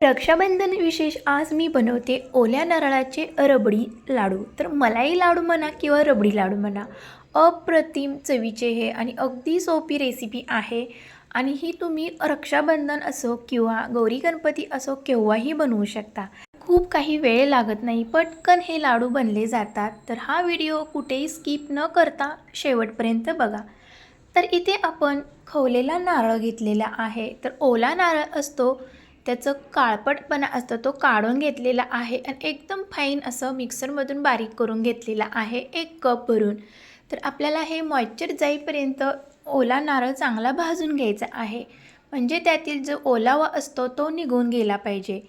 रक्षाबंधन विशेष आज मी बनवते ओल्या नारळाचे रबडी लाडू। तर मलाई लाडू म्हणा किंवा रबडी लाडू म्हणा, अप्रतिम चवीचे हे आणि अगदी सोपी रेसिपी आहे। आणि ही तुम्ही रक्षाबंधन असो किंवा गौरी गणपती असो केव्हाही बनवू शकता। खूप काही वेळ लागत नाही, पटकन हे लाडू बनले जातात। तर हा व्हिडिओ कुठेही स्किप न करता शेवटपर्यंत बघा। तर इथे आपण खवलेला नारळ घेतलेला आहे। तर ओला नारळ असतो त्याचं काळपटपणा असतो तो काढून घेतलेला आहे आणि एकदम फाईन असं मिक्सरमधून बारीक करून घेतलेला आहे 1 कप भरून। तर आपल्याला हे मॉइश्चर जाईपर्यंत ओला नारळ चांगला भाजून घ्यायचा आहे, म्हणजे त्यातील जो ओलावा असतो तो निघून गेला पाहिजे।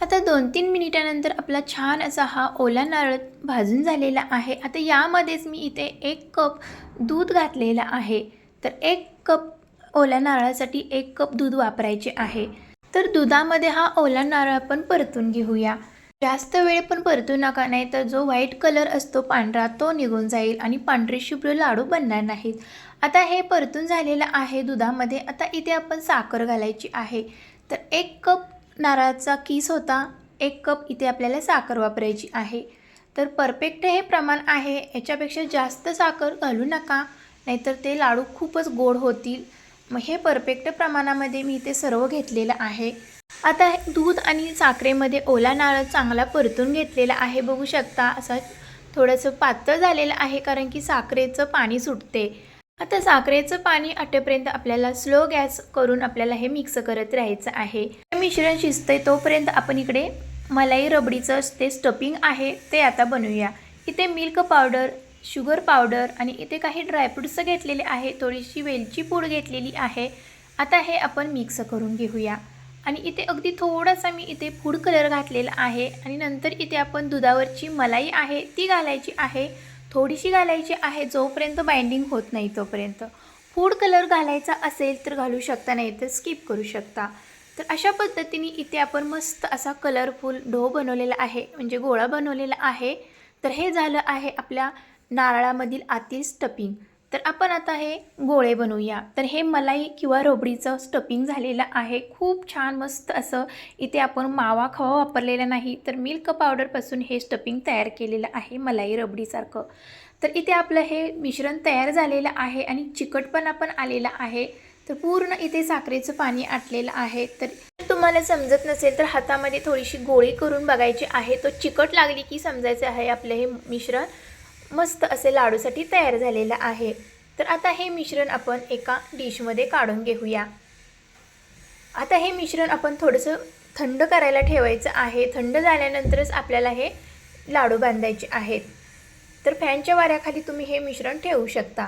आता 2-3 मिनिटानंतर आपला छान असा हा ओला नारळ भाजून झालेला आहे। आता यामध्येच मी इथे 1 कप दूध घातलेला आहे। तर 1 कप ओल्या नारळासाठी 1 कप दूध वापरायचे आहे। तर दुधामध्ये हा ओला नारळ आपण परतून घेऊया। जास्त वेळ पण परतू नका, नाही तर जो व्हाईट कलर असतो पांढरा तो निघून जाईल आणि पांढरे शुभ्र लाडू बनणार नाहीत। आता हे परतून झालेलं आहे दुधामध्ये। आता इथे आपण साखर घालायची आहे। तर 1 कप नारळाचा किस होता, 1 कप इथे आपल्याला साखर वापरायची आहे। तर परफेक्ट हे प्रमाण आहे, याच्यापेक्षा जास्त साखर घालू नका, नाहीतर ते लाडू खूपच गोड होतील। मग हे परफेक्ट प्रमाणामध्ये मी इथे सर्व घेतलेलं आहे। आता दूध आणि साखरेमध्ये ओला नारळ चांगला परतून घेतलेला आहे। बघू शकता असं थोडंसं पातळ झालेलं आहे, कारण की साखरेचं पाणी सुटते। आता साखरेचं पाणी आटेपर्यंत आपल्याला स्लो गॅस करून आपल्याला हे मिक्स करत राहायचं आहे। मिश्रण शिजते तोपर्यंत आपण इकडे मलाई रबडीचं ते स्टफिंग आहे ते आता बनवूया। इथे मिल्क पावडर, शुगर पावडर आणि इथे काही ड्रायफ्रूट्स घेतलेले आहे, थोडीशी वेलची पूड घेतलेली आहे। आता हे आपण मिक्स करून घेऊया। आणि इथे अगदी थोडासा मी इथे फूड कलर घातलेला आहे आणि नंतर इथे आपण दुधावरची मलाई आहे ती घालायची आहे, थोडीशी घालायची आहे, जोपर्यंत बाइंडिंग होत नाही तोपर्यंत। फूड कलर घालायचा असेल तर घालू शकता, नाही तर स्किप करू शकता। तर अशा पद्धतीने इथे आपण मस्त असा कलरफुल डो बनवलेला आहे, म्हणजे गोळा बनवलेला आहे। तर हे झालं आहे आपल्या नारळामधील आतील स्टफिंग। तर आपण आता हे गोळे बनवूया। तर हे मलाई किंवा रबडीचं स्टफिंग झालेलं आहे, खूप छान मस्त असं। इथे आपण मावा खवा वापरलेला नाही, तर मिल्क पावडरपासून हे स्टफिंग तयार केलेलं आहे मलाई रबडीसारखं। तर इथे आपलं हे मिश्रण तयार झालेलं आहे आणि चिकटपणा पण आलेला आहे। तर पूर्ण इथे साखरेचं पाणी आटलेलं आहे। तर तुम्हाला समजत नसेल तर हातामध्ये थोडीशी गोळी करून बघायची आहे, तो चिकट लागली की समजायचं आहे आपलं हे मिश्रण मस्त असे लाडूसाठी तयार झालेलं आहे। तर आता हे मिश्रण आपण एका डिशमध्ये काढून घेऊया। आता हे मिश्रण आपण थोडंसं थंड करायला ठेवायचं आहे। थंड झाल्यानंतरच आपल्याला हे लाडू बांधायचे आहेत। तर फॅनच्या वाऱ्याखाली तुम्ही हे मिश्रण ठेवू शकता।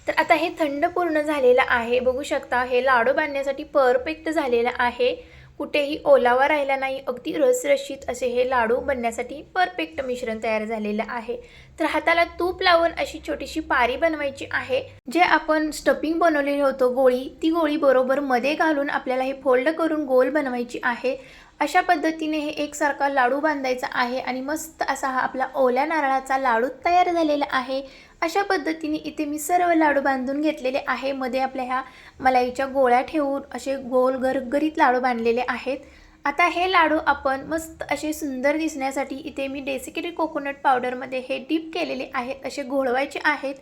तर आता हे थंड पूर्ण झालेलं आहे, बघू शकता हे लाडू बांधण्यासाठी परफेक्ट झालेलं आहे, कुठेही ओलावा राहिला नाही, अगदी रसरशीत असे हे लाडू बनण्यासाठी परफेक्ट मिश्रण तयार झालेलं आहे। तर हाताला तूप लावून अशी छोटीशी पारी बनवायची आहे। जे आपण स्टफिंग बनवलेली होतो गोळी, ती गोळी बरोबर मध्ये घालून आपल्याला हे फोल्ड करून गोल बनवायची आहे। अशा पद्धतीने हे एकसारखा लाडू बांधायचा आहे आणि मस्त असा हा आपला ओल्या नारळाचा लाडू तयार झालेला आहे। अशा पद्धतीने इथे मी सर्व लाडू बांधून घेतलेले आहे। मध्ये आपल्या ह्या मलाईच्या गोळ्या ठेवून असे गोल गरगरीत लाडू बांधलेले आहेत। आता हे लाडू आपण मस्त असे सुंदर दिसण्यासाठी इथे मी डेसिकेटेड कोकोनट पावडरमध्ये हे डीप केलेले आहेत, असे घोळवायचे आहेत।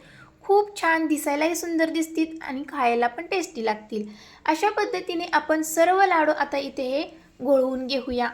खूप छान दिसायलाही सुंदर दिसतील आणि खायला पण टेस्टी लागतील। अशा पद्धतीने आपण सर्व लाडू आता इथे हे घोळवून घेऊया।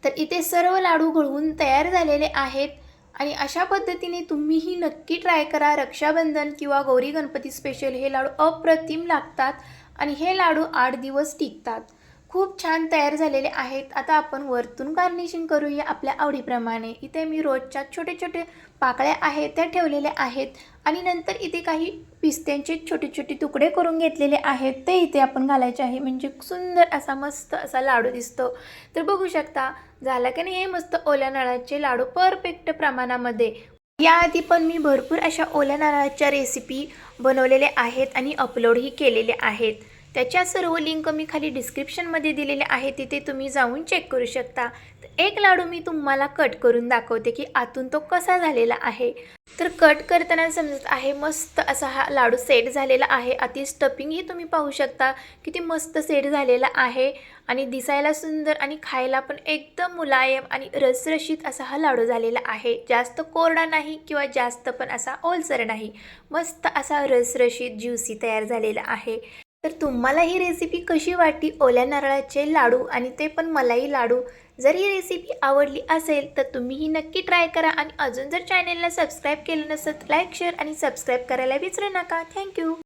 तर इथे सर्व लाडू घोळवून तयार झालेले आहेत आणि अशा पद्धतीने तुम्हीही नक्की ट्राय करा। रक्षाबंधन किंवा गौरी गणपती स्पेशल हे लाडू अप्रतिम लागतात आणि हे लाडू 8 दिवस टिकतात। खूप छान तयार झालेले आहेत। आता आपण वरतून गार्निशिंग करूया आपल्या आवडीप्रमाणे। इथे मी रोजच्या छोटे छोटे पाकळ्या आहेत त्या ठेवलेल्या आहेत आणि नंतर इथे काही पिस्त्यांचे छोटे छोटे तुकडे करून घेतलेले आहेत, ते इथे आपण घालायचे आहे, म्हणजे सुंदर असा मस्त असा लाडू दिसतो। तर बघू शकता झाला की नाही हे मस्त ओल्या नारळाचे लाडू परफेक्ट प्रमाणामध्ये। याआधी पण मी भरपूर अशा ओल्या नारळाच्या रेसिपी बनवलेल्या आहेत आणि अपलोडही केलेले आहेत। त्याच्या सर्व लिंक मी खाली डिस्क्रिप्शनमध्ये दिलेल्या आहे, तिथे तुम्ही जाऊन चेक करू शकता. तर एक लाडू मी तुम्हाला कट करून दाखवते की आतून तो कसा झालेला आहे. तर कट करताना समजत आहे मस्त असा हा लाडू सेट झालेला आहे. आतील स्टफिंगही तुम्ही पाहू शकता किती मस्त सेट झालेला आहे आणि दिसायला सुंदर आणि खायला पण एकदम मुलायम आणि रसरशीत असा हा लाडू झालेला आहे. जास्त कोरडा नाही किंवा जास्त पण असा ओलसर नाही, मस्त असा रसरशीत ज्युसी तयार झालेला आहे. तर तुम्हाला ही रेसिपी कशी वाटली, ओल्या नारळाचे लाडू आणि ते पण मलाई लाडू? जर ही रेसिपी आवडली असेल तर तुम्ही ही नक्की ट्राय करा आणि अजून जर चॅनलला सबस्क्राईब केलं नसेल तर लाईक, शेअर आणि सबस्क्राईब करायला विसरू नका. थँक्यू.